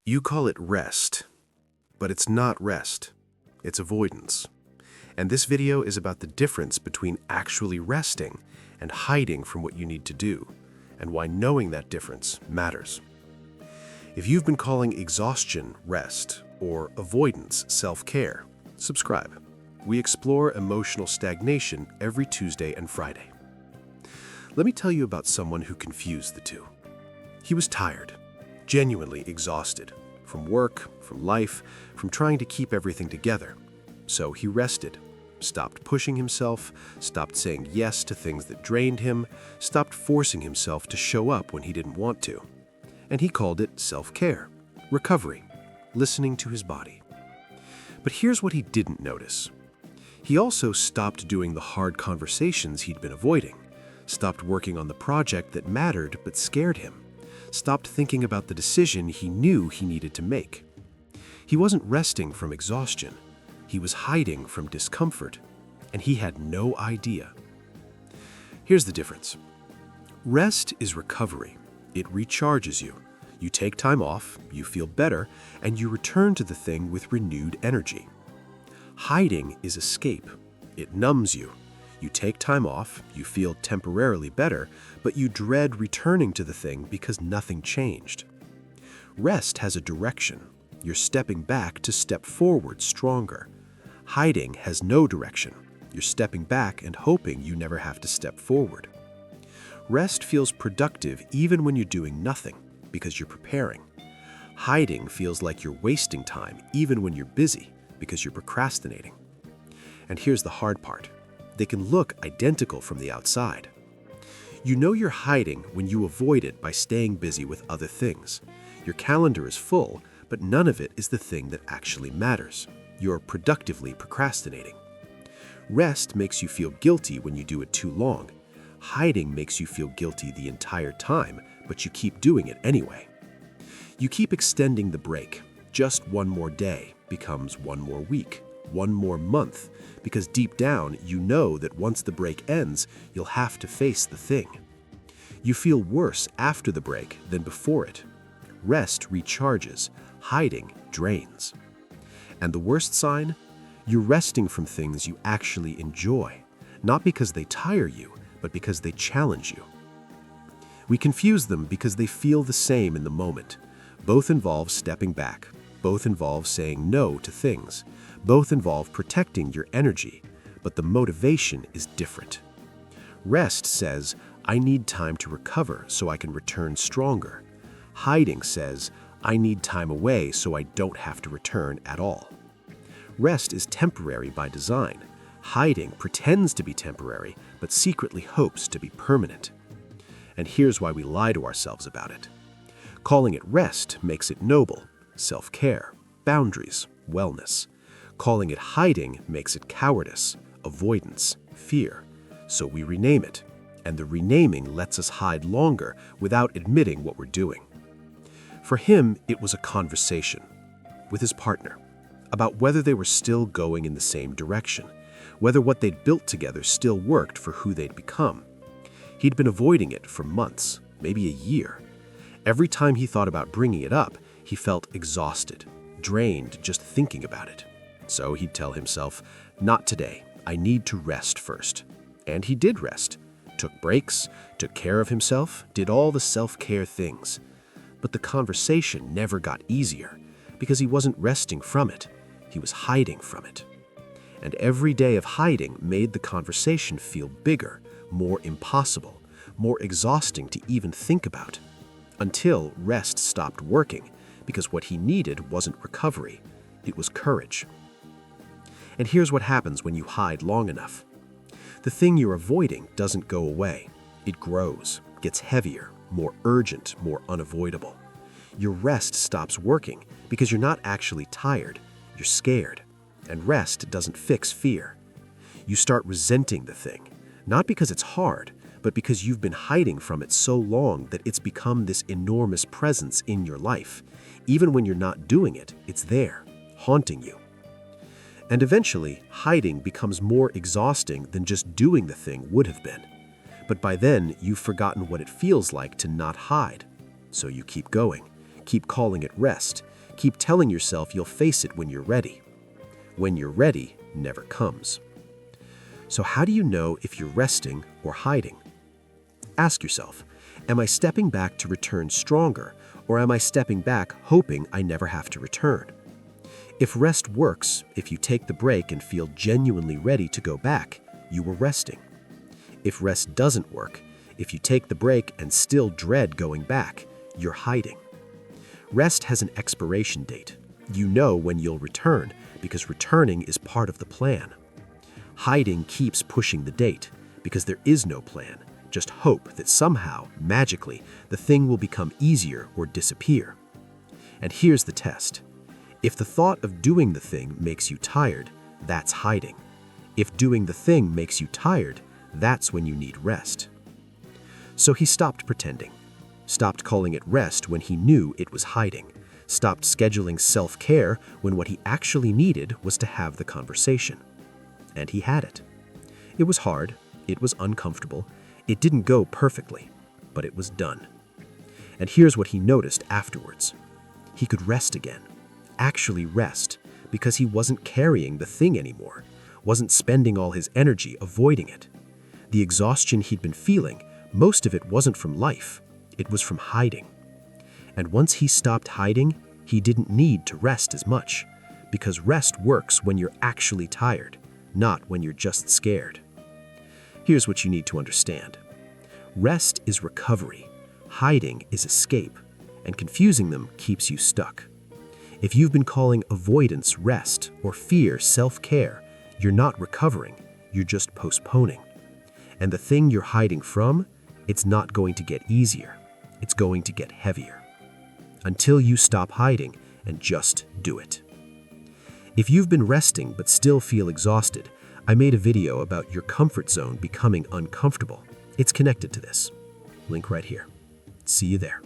You call it rest, but it's not rest. It's avoidance. And this video is about the difference between actually resting and hiding from what you need to do, and why knowing that difference matters. If you've been calling exhaustion rest or avoidance self-care, subscribe. We explore emotional stagnation every Tuesday and Friday. Let me tell you about someone who confused the two. He was tired, genuinely exhausted, from work, from life, from trying to keep everything together. So he rested, stopped pushing himself, stopped saying yes to things that drained him, stopped forcing himself to show up when he didn't want to. And he called it self-care, recovery, listening to his body. But here's what he didn't notice. He also stopped doing the hard conversations he'd been avoiding, stopped working on the project that mattered but scared him, stopped thinking about the decision he knew he needed to make. He wasn't resting from exhaustion. He was hiding from discomfort, and he had no idea. Here's the difference. Rest is recovery. It recharges you. You take time off, you feel better, and you return to the thing with renewed energy. Hiding is escape. It numbs you. You take time off, you feel temporarily better, but you dread returning to the thing because nothing changed. Rest has a direction. You're stepping back to step forward stronger. Hiding has no direction. You're stepping back and hoping you never have to step forward. Rest feels productive even when you're doing nothing, because you're preparing. Hiding feels like you're wasting time even when you're busy, because you're procrastinating. And here's the hard part. They can look identical from the outside. You know you're hiding when you avoid it by staying busy with other things. Your calendar is full, but none of it is the thing that actually matters. You're productively procrastinating. Rest makes you feel guilty when you do it too long. Hiding makes you feel guilty the entire time, but you keep doing it anyway. You keep extending the break. Just one more day becomes one more week, one more month, because deep down you know that once the break ends, you'll have to face the thing. You feel worse after the break than before it. Rest recharges, hiding drains. And the worst sign? You're resting from things you actually enjoy, not because they tire you, but because they challenge you. We confuse them because they feel the same in the moment. Both involve stepping back. Both involve saying no to things. Both involve protecting your energy, but the motivation is different. Rest says, I need time to recover so I can return stronger. Hiding says, I need time away so I don't have to return at all. Rest is temporary by design. Hiding pretends to be temporary, but secretly hopes to be permanent. And here's why we lie to ourselves about it. Calling it rest makes it noble, self-care, boundaries, wellness. Calling it hiding makes it cowardice, avoidance, fear. So we rename it, and the renaming lets us hide longer without admitting what we're doing. For him, it was a conversation with his partner about whether they were still going in the same direction, whether what they'd built together still worked for who they'd become. He'd been avoiding it for months, maybe a year. Every time he thought about bringing it up, he felt exhausted, drained just thinking about it. So he'd tell himself, not today, I need to rest first. And he did rest, took breaks, took care of himself, did all the self-care things. But the conversation never got easier because he wasn't resting from it, he was hiding from it. And every day of hiding made the conversation feel bigger, more impossible, more exhausting to even think about. Until rest stopped working, because what he needed wasn't recovery, it was courage. And here's what happens when you hide long enough. The thing you're avoiding doesn't go away. It grows, gets heavier, more urgent, more unavoidable. Your rest stops working because you're not actually tired, you're scared. And rest doesn't fix fear. You start resenting the thing, not because it's hard, but because you've been hiding from it so long that it's become this enormous presence in your life. Even when you're not doing it, it's there, haunting you. And eventually, hiding becomes more exhausting than just doing the thing would have been. But by then, you've forgotten what it feels like to not hide. So you keep going, keep calling it rest, Keep telling yourself you'll face it when you're ready. When you're ready never comes. So how do you know if you're resting or hiding? Ask yourself, am I stepping back to return stronger, or am I stepping back hoping I never have to return? If rest works, if you take the break and feel genuinely ready to go back, you were resting. If rest doesn't work, if you take the break and still dread going back, you're hiding. Rest has an expiration date. You know when you'll return because returning is part of the plan. Hiding keeps pushing the date because there is no plan, just hope that somehow, magically, the thing will become easier or disappear. And here's the test. If the thought of doing the thing makes you tired, that's hiding. If doing the thing makes you tired, that's when you need rest. So he stopped pretending, stopped calling it rest when he knew it was hiding, stopped scheduling self-care when what he actually needed was to have the conversation. And he had it. It was hard, it was uncomfortable, it didn't go perfectly, but it was done. And here's what he noticed afterwards. He could rest again, actually rest, because he wasn't carrying the thing anymore, wasn't spending all his energy avoiding it. The exhaustion he'd been feeling, most of it wasn't from life, it was from hiding. And once he stopped hiding, he didn't need to rest as much, because rest works when you're actually tired, not when you're just scared. Here's what you need to understand. Rest is recovery, hiding is escape, and confusing them keeps you stuck. If you've been calling avoidance rest or fear self-care, you're not recovering, you're just postponing. And the thing you're hiding from, it's not going to get easier, it's going to get heavier. Until you stop hiding and just do it. If you've been resting but still feel exhausted, I made a video about your comfort zone becoming uncomfortable. It's connected to this. Link right here. See you there.